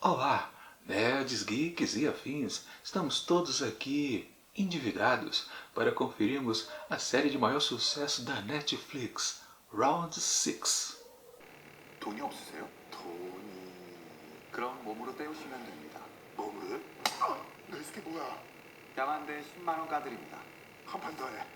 Olá, nerds, geeks e afins, estamos todos aqui endividados para conferirmos a série de maior sucesso da Netflix, Round 6. 돈이 없으세요? 돈이... 그럼 몸으로 때우시면 됩니다. 몸으로요? 내 뭐야? 야만대 10만원 까드립니다. 한 판 더 해.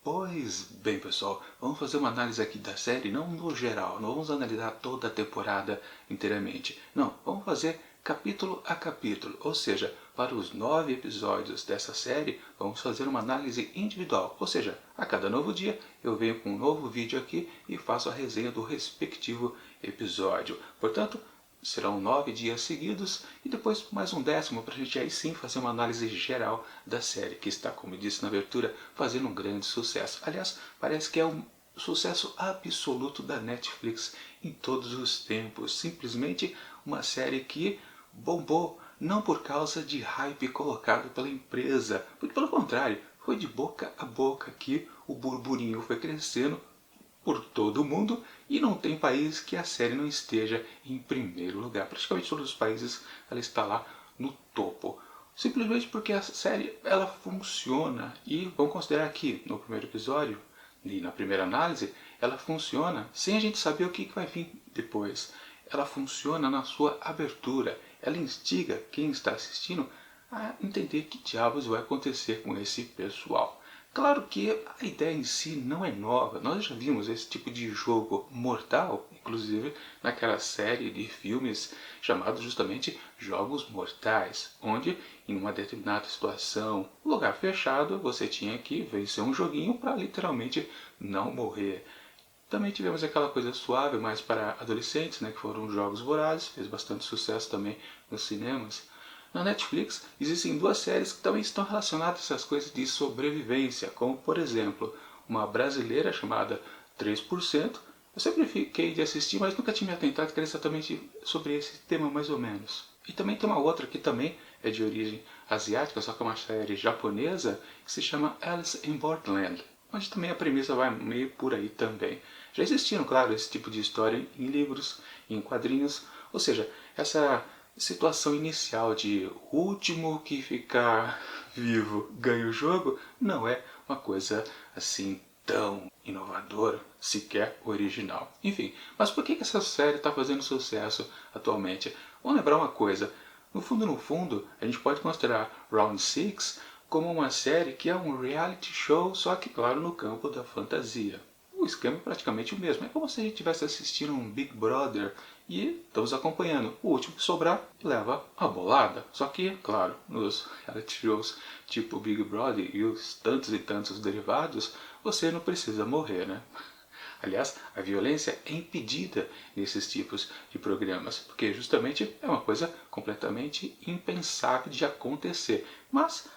Pois bem, pessoal, vamos fazer uma análise aqui da série, não no geral, não vamos analisar toda a temporada inteiramente. Não, vamos fazer capítulo a capítulo, ou seja, para os 9 episódios dessa série, vamos fazer uma análise individual, ou seja, a cada novo dia eu venho com um novo vídeo aqui e faço a resenha do respectivo episódio. Portanto, serão 9 dias seguidos e depois mais um 10º para a gente aí sim fazer uma análise geral da série, que está, como eu disse na abertura, fazendo um grande sucesso. Aliás, parece que é um sucesso absoluto da Netflix em todos os tempos. Simplesmente uma série que bombou, não por causa de hype colocado pela empresa, muito pelo contrário, foi de boca a boca que o burburinho foi crescendo por todo o mundo e não tem país que a série não esteja em primeiro lugar. Praticamente todos os países ela está lá no topo. Simplesmente porque a série ela funciona e vamos considerar aqui no primeiro episódio e na primeira análise ela funciona sem a gente saber o que vai vir depois. Ela funciona na sua abertura. Ela instiga quem está assistindo a entender que diabos vai acontecer com esse pessoal. Claro que a ideia em si não é nova, nós já vimos esse tipo de jogo mortal, inclusive naquela série de filmes chamados justamente Jogos Mortais, onde em uma determinada situação, lugar fechado, você tinha que vencer um joguinho para literalmente não morrer. Também tivemos aquela coisa suave, mais para adolescentes, né, que foram Jogos Vorazes, fez bastante sucesso também nos cinemas. Na Netflix existem duas séries que também estão relacionadas a essas coisas de sobrevivência, como por exemplo, uma brasileira chamada 3%. Eu sempre fiquei de assistir, mas nunca tinha me atentado que era exatamente sobre esse tema mais ou menos. E também tem uma outra que também é de origem asiática, só que é uma série japonesa, que se chama Alice in Borderland, onde também a premissa vai meio por aí também. Já existiram, claro, esse tipo de história em livros, em quadrinhos, ou seja, essa situação inicial de o último que ficar vivo ganha o jogo não é uma coisa assim tão inovadora, sequer original. Enfim, mas por que essa série está fazendo sucesso atualmente? Vamos lembrar uma coisa, no fundo, a gente pode considerar Round 6 como uma série que é um reality show, só que claro no campo da fantasia. O esquema é praticamente o mesmo, é como se a gente estivesse assistindo um Big Brother e estamos acompanhando. O último que sobrar leva a bolada. Só que, claro, nos reality shows tipo Big Brother e os tantos e tantos derivados, você não precisa morrer, né? Aliás, a violência é impedida nesses tipos de programas, porque justamente é uma coisa completamente impensável de acontecer. Mas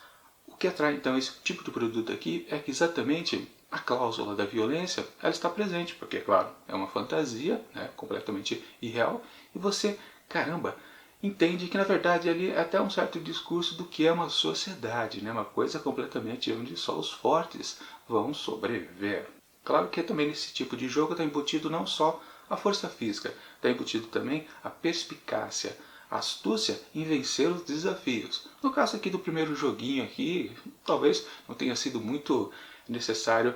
o que atrai então esse tipo de produto aqui é que exatamente a cláusula da violência ela está presente, porque, claro, é uma fantasia, né, completamente irreal, e você, caramba, entende que na verdade ali é até um certo discurso do que é uma sociedade, né, uma coisa completamente onde só os fortes vão sobreviver. Claro que também nesse tipo de jogo está embutido não só a força física, está embutido também a perspicácia, a astúcia em vencer os desafios. No caso aqui do primeiro joguinho aqui, talvez não tenha sido muito necessário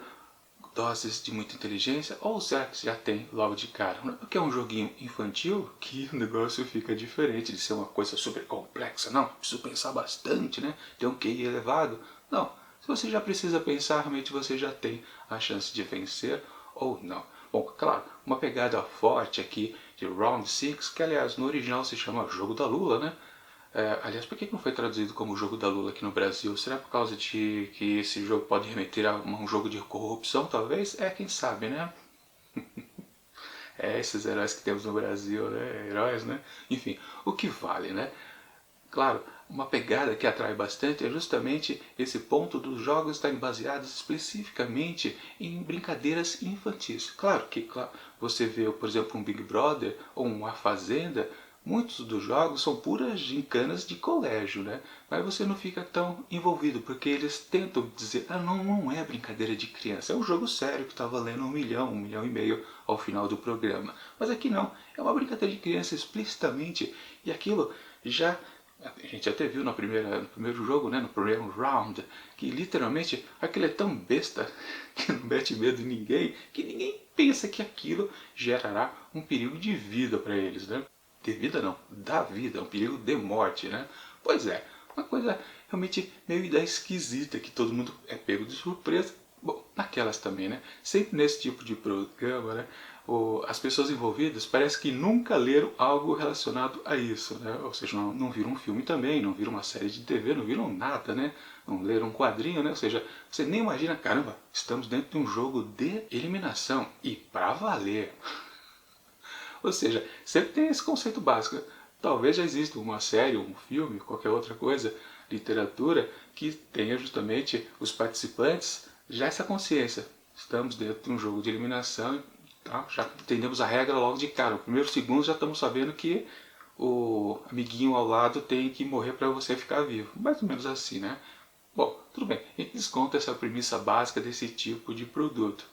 doses de muita inteligência, ou será que já tem logo de cara? Não é porque é um joguinho infantil que o negócio fica diferente de ser uma coisa super complexa. Não, preciso pensar bastante, né? Ter um QI elevado. Não, se você já precisa pensar, realmente você já tem a chance de vencer ou não. Bom, claro, uma pegada forte aqui de Round 6, que aliás no original se chama Jogo da Lula, né? Aliás, por que não foi traduzido como Jogo da Lula aqui no Brasil? Será por causa de que esse jogo pode remeter a um jogo de corrupção, talvez? Quem sabe, né? Esses heróis que temos no Brasil, né? Heróis, né? Enfim, o que vale, né? Claro, uma pegada que atrai bastante é justamente esse ponto dos jogos estarem baseados especificamente em brincadeiras infantis. Claro que você vê, por exemplo, um Big Brother ou uma Fazenda, muitos dos jogos são puras gincanas de colégio, né? Mas você não fica tão envolvido, porque eles tentam dizer, ah, não, não é brincadeira de criança, é um jogo sério que está valendo 1 milhão, 1,5 milhão ao final do programa. Mas aqui não, é uma brincadeira de criança explicitamente, e aquilo já... A gente até viu no primeiro jogo, né, no primeiro round, que literalmente aquilo é tão besta que não mete medo em ninguém, que ninguém pensa que aquilo gerará um perigo de vida para eles, né? De vida não, da vida, um perigo de morte, né? Pois é, uma coisa realmente meio esquisita, que todo mundo é pego de surpresa. Bom, naquelas também, né? Sempre nesse tipo de programa, né? As pessoas envolvidas parece que nunca leram algo relacionado a isso, né? Ou seja, não viram um filme também, não viram uma série de TV, não viram nada, né? Não leram um quadrinho, né? Ou seja, você nem imagina, caramba, estamos dentro de um jogo de eliminação e pra valer. Ou seja, sempre tem esse conceito básico. Talvez já exista uma série, um filme, qualquer outra coisa, literatura, que tenha justamente os participantes já essa consciência. Estamos dentro de um jogo de eliminação, tá? Já entendemos a regra logo de cara. No primeiro segundo já estamos sabendo que o amiguinho ao lado tem que morrer para você ficar vivo. Mais ou menos assim, né? Bom, tudo bem. A gente desconta essa premissa básica desse tipo de produto.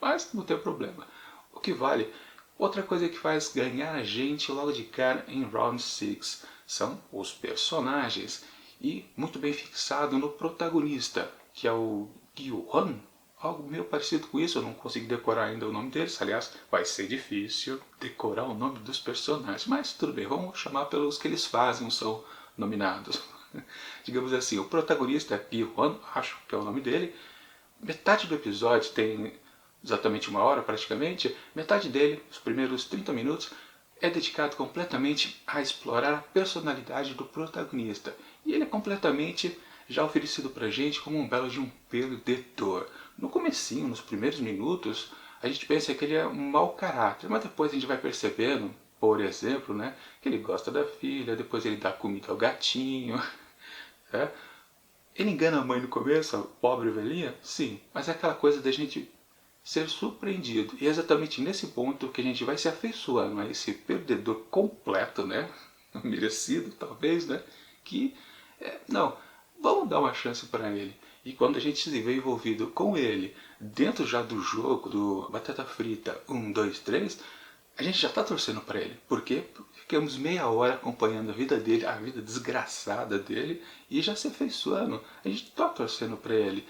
Mas não tem problema. O que vale, outra coisa que faz ganhar a gente logo de cara em Round 6 são os personagens. E muito bem fixado no protagonista, que é o Gyu-hwan. Algo meio parecido com isso, eu não consegui decorar ainda o nome deles. Aliás, vai ser difícil decorar o nome dos personagens. Mas tudo bem, vamos chamar pelos que eles fazem, são nominados. Digamos assim, o protagonista é Gyu-hwan, acho que é o nome dele. Metade do episódio tem exatamente 1 hora praticamente. Metade dele, os primeiros 30 minutos, é dedicado completamente a explorar a personalidade do protagonista. E ele é completamente já oferecido pra gente como um belo de um perdedor. No comecinho, nos primeiros minutos, a gente pensa que ele é um mau caráter, mas depois a gente vai percebendo, por exemplo, né, que ele gosta da filha, depois ele dá comida ao gatinho. É. Ele engana a mãe no começo, a pobre velhinha? Sim, mas é aquela coisa da gente ser surpreendido. E é exatamente nesse ponto que a gente vai se afeiçoando a esse perdedor completo, né? Merecido, talvez, né? Que, não, vamos dar uma chance para ele. E quando a gente se vê envolvido com ele, dentro já do jogo, do Batata Frita 1, 2, 3, a gente já está torcendo para ele. Por quê? Porque ficamos meia hora acompanhando a vida dele, a vida desgraçada dele, e já se afeiçoando. A gente está torcendo para ele.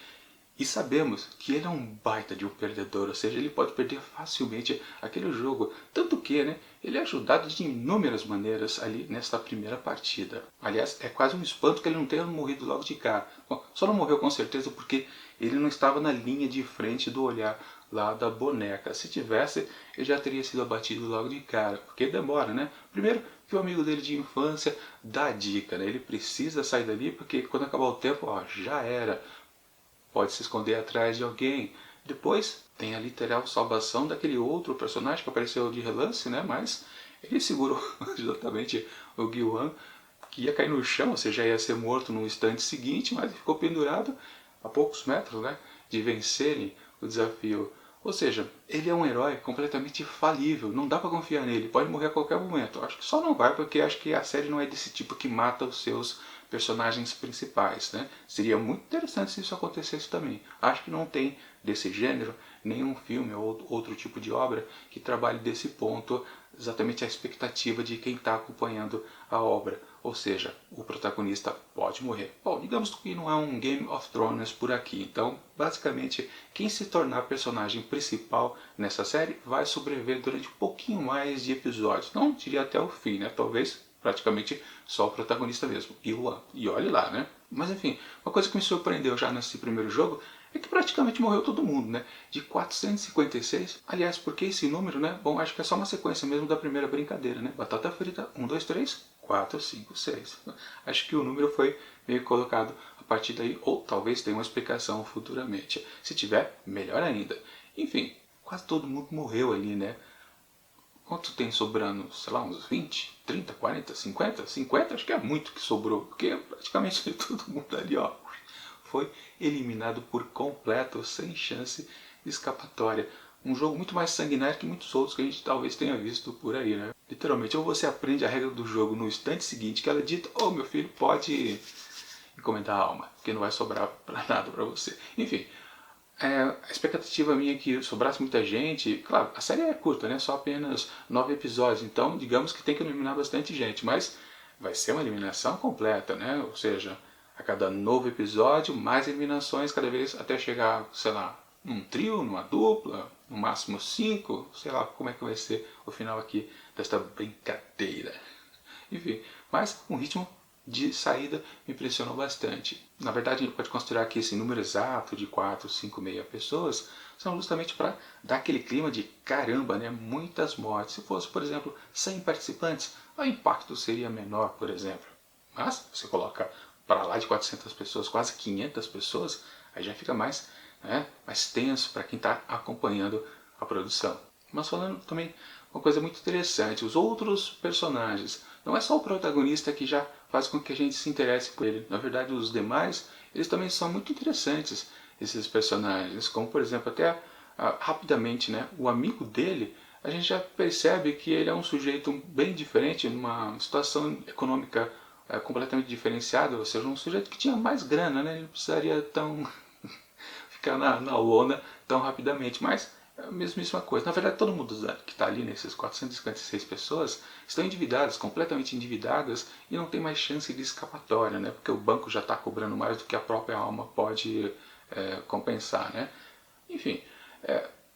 E sabemos que ele é um baita de um perdedor, ou seja, ele pode perder facilmente aquele jogo. Tanto que, né, ele é ajudado de inúmeras maneiras ali nesta primeira partida. Aliás, é quase um espanto que ele não tenha morrido logo de cara. Bom, só não morreu com certeza porque ele não estava na linha de frente do olhar lá da boneca. Se tivesse, ele já teria sido abatido logo de cara, porque demora, né? Primeiro que o amigo dele de infância dá a dica, né? Ele precisa sair dali porque quando acabar o tempo, ó, já era. Pode se esconder atrás de alguém. Depois tem a literal salvação daquele outro personagem que apareceu de relance, né? Mas ele segurou exatamente o Gyu-hwan, que ia cair no chão, ou seja, ia ser morto no instante seguinte, mas ele ficou pendurado a poucos metros, né, de vencerem o desafio. Ou seja, ele é um herói completamente falível, não dá para confiar nele, pode morrer a qualquer momento. Acho que só não vai porque acho que a série não é desse tipo que mata os seus personagens principais, né? Seria muito interessante se isso acontecesse também. Acho que não tem desse gênero nenhum filme ou outro tipo de obra que trabalhe desse ponto, exatamente a expectativa de quem está acompanhando a obra. Ou seja, o protagonista pode morrer. Bom, digamos que não é um Game of Thrones por aqui. Então, basicamente, quem se tornar personagem principal nessa série vai sobreviver durante um pouquinho mais de episódios. Não diria até o fim, né? Talvez praticamente só o protagonista mesmo, e olhe lá, né? Mas enfim, uma coisa que me surpreendeu já nesse primeiro jogo é que praticamente morreu todo mundo, né? De 456, aliás, porque esse número, né? Bom, acho que é só uma sequência mesmo da primeira brincadeira, né? Batata frita, 1, 2, 3, 4, 5, 6. Acho que o número foi meio colocado a partir daí, ou talvez tenha uma explicação futuramente. Se tiver, melhor ainda. Enfim, quase todo mundo morreu ali, né? Quanto tem sobrando? Sei lá, uns 20, 30, 40, 50? 50 acho que é muito que sobrou, porque praticamente todo mundo ali, ó, foi eliminado por completo, sem chance de escapatória. Um jogo muito mais sanguinário que muitos outros que a gente talvez tenha visto por aí, né? Literalmente, ou você aprende a regra do jogo no instante seguinte que ela dita, ou meu filho pode encomendar a alma, porque não vai sobrar pra nada pra você. Enfim, a expectativa minha é que sobrasse muita gente. Claro, a série é curta, né? Só apenas 9 episódios, então digamos que tem que eliminar bastante gente, mas vai ser uma eliminação completa, né? Ou seja, a cada novo episódio, mais eliminações cada vez até chegar, sei lá, num trio, numa dupla, no máximo 5, sei lá como é que vai ser o final aqui desta brincadeira. Enfim, mas um ritmo de saída me impressionou bastante. Na verdade, a gente pode considerar que esse número exato de 4, 5, meia pessoas são justamente para dar aquele clima de caramba, né? Muitas mortes. Se fosse, por exemplo, 100 participantes, o impacto seria menor, por exemplo. Mas você coloca para lá de 400 pessoas, quase 500 pessoas, aí já fica mais, né, mais tenso para quem está acompanhando a produção. Mas falando também uma coisa muito interessante, os outros personagens. Não é só o protagonista que já faz com que a gente se interesse por ele. Na verdade, os demais, eles também são muito interessantes, esses personagens. Como, por exemplo, até rapidamente, né, o amigo dele, a gente já percebe que ele é um sujeito bem diferente, numa situação econômica completamente diferenciada, ou seja, um sujeito que tinha mais grana, né, ele não precisaria tão ficar na lona tão rapidamente, mas é a mesmíssima coisa. Na verdade, todo mundo que está ali, nesses 456 pessoas, estão endividadas, completamente endividadas, e não tem mais chance de escapatória, né? Porque o banco já está cobrando mais do que a própria alma pode compensar, né? Enfim,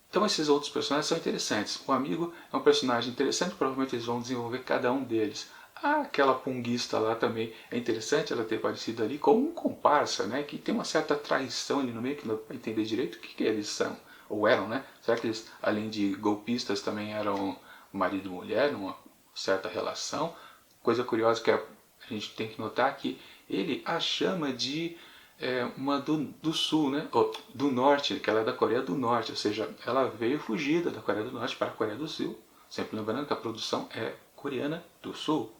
então esses outros personagens são interessantes. O amigo é um personagem interessante, provavelmente eles vão desenvolver cada um deles. Aquela punguista lá também é interessante ela ter aparecido ali como um comparsa, né? Que tem uma certa traição ali no meio, que não dá para entender direito o que eles são. Ou eram, né? Será que eles, além de golpistas, também eram marido e mulher, numa certa relação? Coisa curiosa que a gente tem que notar que ele a chama de uma do sul, né? Ou, do norte, que ela é da Coreia do Norte, ou seja, ela veio fugida da Coreia do Norte para a Coreia do Sul. Sempre lembrando que a produção é coreana do sul,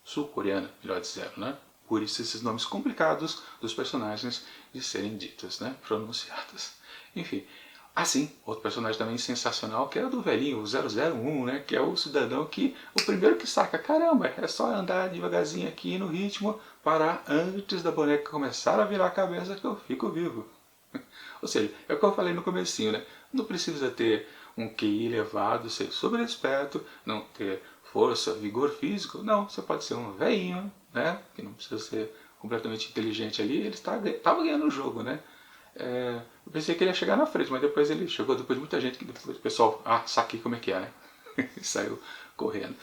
sul-coreana, melhor dizendo, né? Por isso esses nomes complicados dos personagens de serem ditos, né? Pronunciados. Enfim, assim, outro personagem também sensacional, que é o do velhinho, o 001, né? Que é o cidadão que, o primeiro que saca, caramba, é só andar devagarzinho aqui no ritmo, parar antes da boneca começar a virar a cabeça que eu fico vivo. Ou seja, é o que eu falei no comecinho, né? Não precisa ter um QI elevado, ser super esperto, não ter força, vigor físico. Não, você pode ser um velhinho, né? Que não precisa ser completamente inteligente ali. Ele estava ganhando o jogo, né? Eu pensei que ele ia chegar na frente, mas depois ele chegou, depois de muita gente, que depois o pessoal, saquei como é que é, né? E saiu correndo.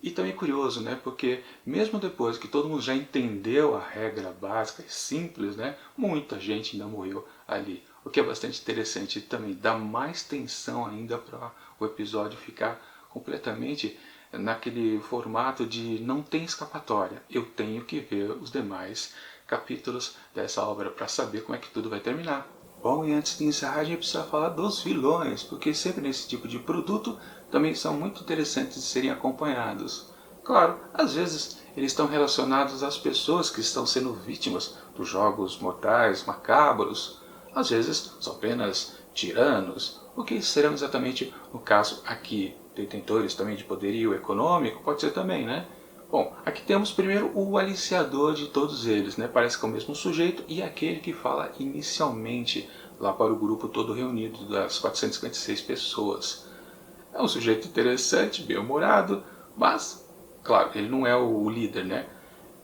E também é curioso, né? Porque mesmo depois que todo mundo já entendeu a regra básica e simples, né? Muita gente ainda morreu ali. O que é bastante interessante, e também dá mais tensão ainda para o episódio ficar completamente naquele formato de não tem escapatória. Eu tenho que ver os demais capítulos dessa obra para saber como é que tudo vai terminar. Bom, e antes de encerrar, a gente precisa falar dos vilões, porque sempre nesse tipo de produto também são muito interessantes de serem acompanhados. Claro, às vezes eles estão relacionados às pessoas que estão sendo vítimas dos jogos mortais, macabros. Às vezes são apenas tiranos, o que serão exatamente no caso aqui. Detentores também de poderio econômico, pode ser também, né? Bom, aqui temos primeiro o aliciador de todos eles, né? Parece que é o mesmo sujeito e aquele que fala inicialmente lá para o grupo todo reunido das 456 pessoas. É um sujeito interessante, bem-humorado, mas, claro, ele não é o líder, né?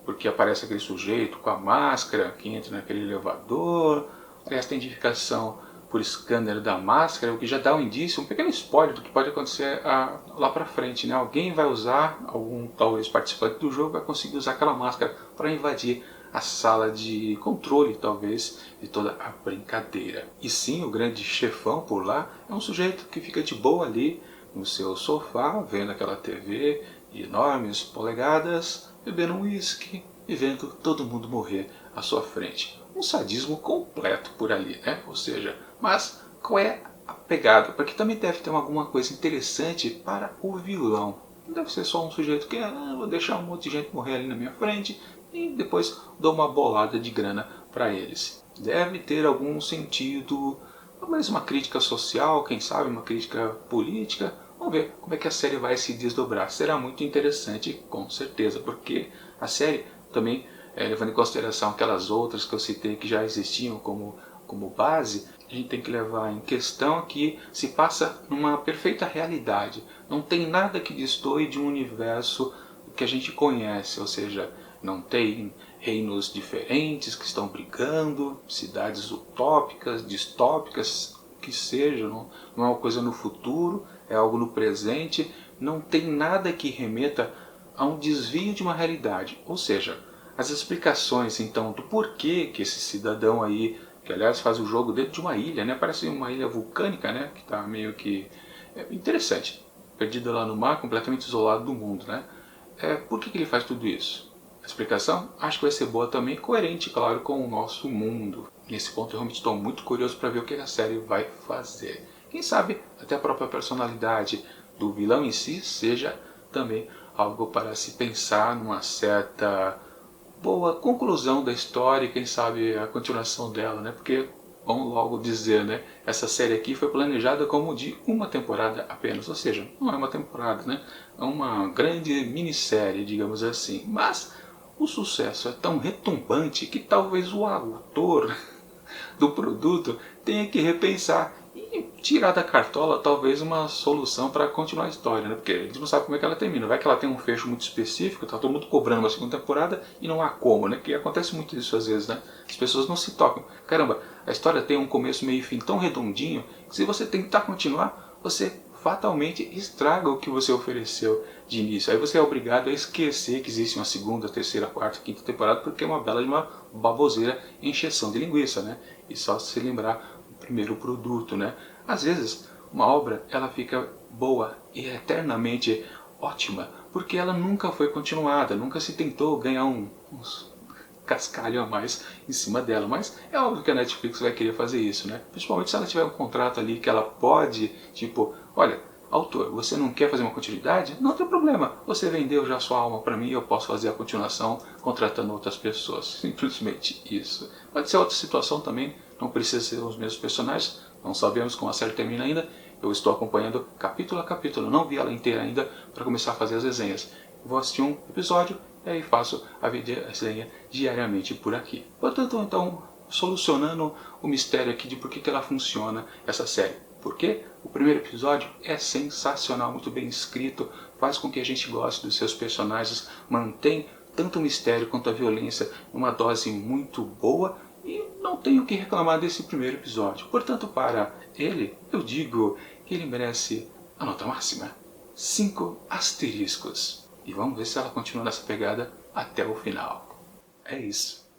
Porque aparece aquele sujeito com a máscara que entra naquele elevador, essa identificação por scanner da máscara, o que já dá um indício, um pequeno spoiler do que pode acontecer lá pra frente, né? Alguém vai usar, algum talvez participante do jogo vai conseguir usar aquela máscara para invadir a sala de controle, talvez, de toda a brincadeira. E sim, o grande chefão por lá é um sujeito que fica de boa ali no seu sofá, vendo aquela TV de enormes polegadas, bebendo um uísque e vendo todo mundo morrer à sua frente. Um sadismo completo por ali, né? Ou seja, mas qual é a pegada? Porque também deve ter alguma coisa interessante para o vilão. Não deve ser só um sujeito que vou deixar um monte de gente morrer ali na minha frente e depois dou uma bolada de grana para eles. Deve ter algum sentido, talvez uma crítica social, quem sabe uma crítica política, Vamos ver como é que a série vai se desdobrar. Será muito interessante, com certeza, porque a série também, levando em consideração aquelas outras que eu citei que já existiam como base, a gente tem que levar em questão que se passa numa perfeita realidade. Não tem nada que destoe de um universo que a gente conhece, ou seja, não tem reinos diferentes que estão brigando, cidades utópicas, distópicas, que seja, não é uma coisa no futuro, é algo no presente, não tem nada que remeta a um desvio de uma realidade. Ou seja, as explicações então do porquê que esse cidadão aí, que aliás faz o jogo dentro de uma ilha, né? Parece uma ilha vulcânica, né? Que está meio que interessante, perdido lá no mar, completamente isolado do mundo, né? Por que ele faz tudo isso? A explicação acho que vai ser boa também, coerente, claro, com o nosso mundo. Nesse ponto eu realmente estou muito curioso para ver o que a série vai fazer. Quem sabe até a própria personalidade do vilão em si seja também algo para se pensar numa certa boa conclusão da história e quem sabe a continuação dela, né? Porque, vamos logo dizer, né? Essa série aqui foi planejada como de uma temporada apenas, ou seja, não é uma temporada, né? É uma grande minissérie, digamos assim. Mas o sucesso é tão retumbante que talvez o autor do produto tenha que repensar e tirar da cartola talvez uma solução para continuar a história, né? Porque a gente não sabe como é que ela termina. Vai que ela tem um fecho muito específico, tá todo mundo cobrando uma segunda temporada e não há como, né? Que acontece muito isso às vezes, né? As pessoas não se tocam. Caramba, a história tem um começo, meio e fim tão redondinho que se você tentar continuar, você fatalmente estraga o que você ofereceu de início. Aí você é obrigado a esquecer que existe uma segunda, terceira, quarta, quinta temporada porque é uma bela de uma baboseira, encheção de linguiça, né? E só se lembrar do primeiro produto, né? Às vezes, uma obra ela fica boa e eternamente ótima porque ela nunca foi continuada, nunca se tentou ganhar uns cascalho a mais em cima dela, mas é óbvio que a Netflix vai querer fazer isso, né? Principalmente se ela tiver um contrato ali que ela pode, tipo, olha, autor, você não quer fazer uma continuidade? Não tem problema, você vendeu já sua alma para mim e eu posso fazer a continuação contratando outras pessoas, simplesmente isso. Pode ser outra situação também, não precisa ser os mesmos personagens, não sabemos como a série termina ainda, eu estou acompanhando capítulo a capítulo, não vi ela inteira ainda para começar a fazer as resenhas. Vou assistir um episódio e aí faço a resenha diariamente por aqui. Portanto, então, solucionando o mistério aqui de por que ela funciona, essa série. Porque o primeiro episódio é sensacional, muito bem escrito, faz com que a gente goste dos seus personagens, mantém tanto o mistério quanto a violência numa dose muito boa e não tenho o que reclamar desse primeiro episódio. Portanto, para ele, eu digo que ele merece a nota máxima, 5 asteriscos. E vamos ver se ela continua nessa pegada até o final. É isso.